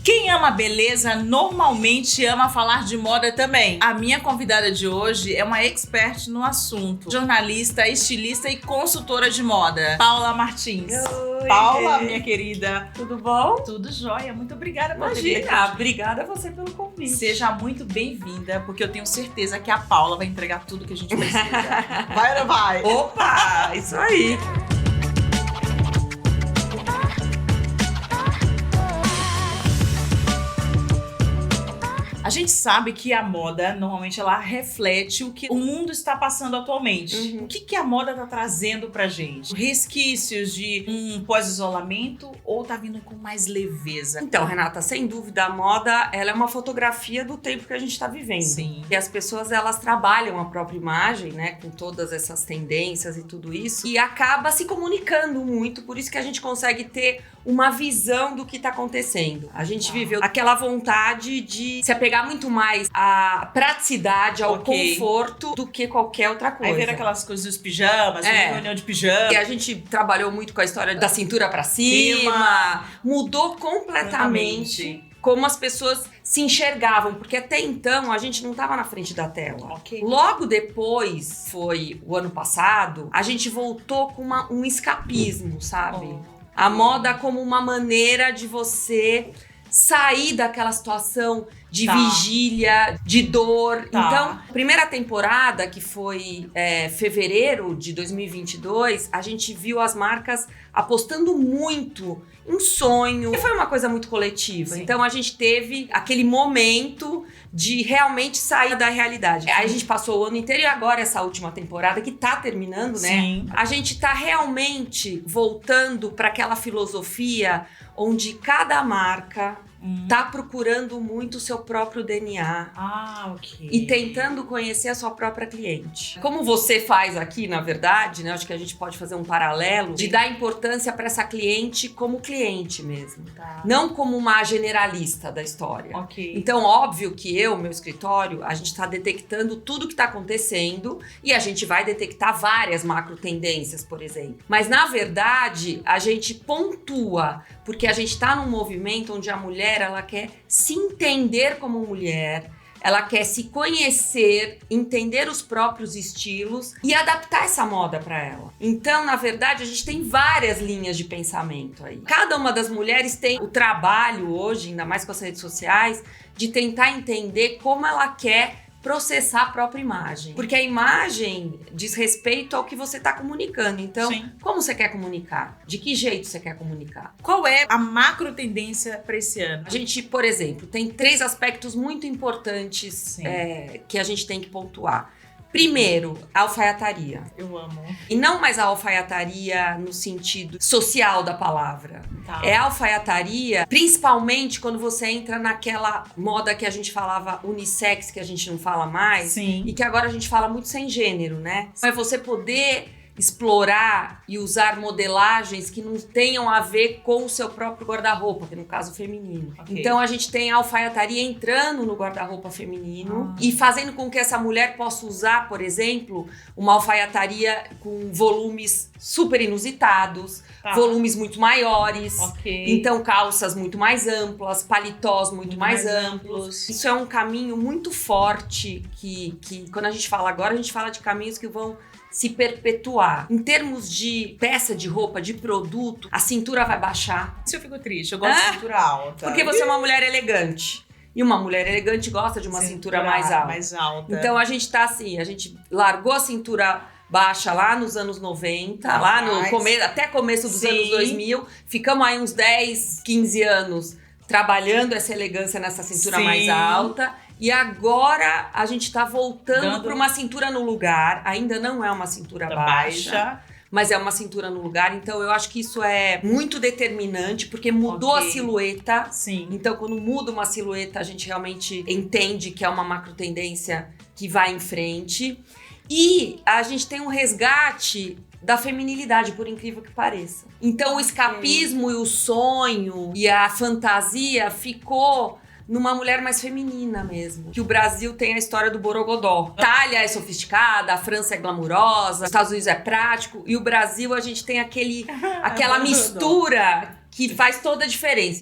Quem ama beleza normalmente ama falar de moda também. A minha convidada de hoje é uma expert no assunto. Jornalista, estilista e consultora de moda. Paula Martins. Oi. Paula, minha querida. Tudo bom? Tudo jóia. Muito obrigada por ter vindo Imagina, aqui. obrigada a você pelo convite. Seja muito bem-vinda, porque eu tenho certeza que a Paula vai entregar tudo que a gente precisa. Vai ou não vai? Opa, isso aí. A gente sabe que a moda, normalmente, ela reflete o que o mundo está passando atualmente. O que a moda tá trazendo pra gente? Resquícios de um pós-isolamento ou tá vindo com mais leveza? Então, Renata, sem dúvida, a moda ela é uma fotografia do tempo que a gente está vivendo. Sim. E as pessoas, elas trabalham a própria imagem, né, com todas essas tendências e tudo isso, e acaba se comunicando muito, por isso que a gente consegue ter uma visão do que está acontecendo. A gente viveu aquela vontade de se apegar muito mais à praticidade, ao conforto, do que qualquer outra coisa. Aí vira aquelas coisas dos pijamas, reunião de pijama. E a gente trabalhou muito com a história da cintura pra cima. Mudou completamente como as pessoas se enxergavam, porque até então a gente não estava na frente da tela. Logo depois, foi o ano passado, a gente voltou com um escapismo, sabe? A moda como uma maneira de você sair daquela situação de vigília, de dor. Então, primeira temporada, que foi fevereiro de 2022, a gente viu as marcas apostando muito em sonho. E foi uma coisa muito coletiva. Sim. Então, a gente teve aquele momento de realmente sair da realidade. Aí a gente passou o ano inteiro e agora essa última temporada, que tá terminando, né? Sim. A gente tá realmente voltando para aquela filosofia onde cada marca tá procurando muito o seu próprio DNA. E tentando conhecer a sua própria cliente. Como você faz aqui, na verdade, né? Acho que a gente pode fazer um paralelo de dar importância para essa cliente como cliente mesmo. Não como uma generalista da história. Então, óbvio que meu escritório, a gente tá detectando tudo que tá acontecendo e a gente vai detectar várias macro tendências, por exemplo. Mas, na verdade, a gente pontua, porque a gente tá num movimento onde a mulher, ela quer se entender como mulher, ela quer se conhecer, entender os próprios estilos e adaptar essa moda para ela. Então, na verdade, a gente tem várias linhas de pensamento aí. Cada uma das mulheres tem o trabalho hoje, ainda mais com as redes sociais, de tentar entender como ela quer processar a própria imagem. Porque a imagem diz respeito ao que você está comunicando. Então, como você quer comunicar? De que jeito você quer comunicar? Qual é a macro tendência para esse ano? A gente, por exemplo, tem 3 aspectos muito importantes que a gente tem que pontuar. Primeiro, a alfaiataria. Eu amo. E não mais a alfaiataria no sentido social da palavra. É a alfaiataria, principalmente quando você entra naquela moda que a gente falava unissex, que a gente não fala mais. E que agora a gente fala muito sem gênero, né? É você poder explorar e usar modelagens que não tenham a ver com o seu próprio guarda-roupa, que no caso feminino. Então a gente tem a alfaiataria entrando no guarda-roupa feminino e fazendo com que essa mulher possa usar, por exemplo, uma alfaiataria com volumes super inusitados, volumes muito maiores, então calças muito mais amplas, paletós muito mais amplos. Isso é um caminho muito forte que quando a gente fala agora, a gente fala de caminhos que vão se perpetuar. Em termos de peça de roupa, de produto, a cintura vai baixar. Isso eu fico triste, eu gosto de cintura alta. Porque você é uma mulher elegante. E uma mulher elegante gosta de uma cintura mais alta. Então a gente tá assim, a gente largou a cintura baixa lá nos anos 90, lá no começo, até começo dos anos 2000. Ficamos aí uns 10, 15 anos trabalhando essa elegância nessa cintura mais alta. E agora a gente tá voltando para uma cintura no lugar. Ainda não é uma cintura baixa, mas é uma cintura no lugar. Então eu acho que isso é muito determinante, porque mudou a silhueta. Então quando muda uma silhueta, a gente realmente entende que é uma macro tendência que vai em frente. E a gente tem um resgate da feminilidade, por incrível que pareça. Então o escapismo e o sonho e a fantasia ficou numa mulher mais feminina mesmo. Que o Brasil tem a história do borogodó. A Itália é sofisticada, a França é glamurosa, os Estados Unidos é prático, e o Brasil a gente tem aquela mistura que faz toda a diferença.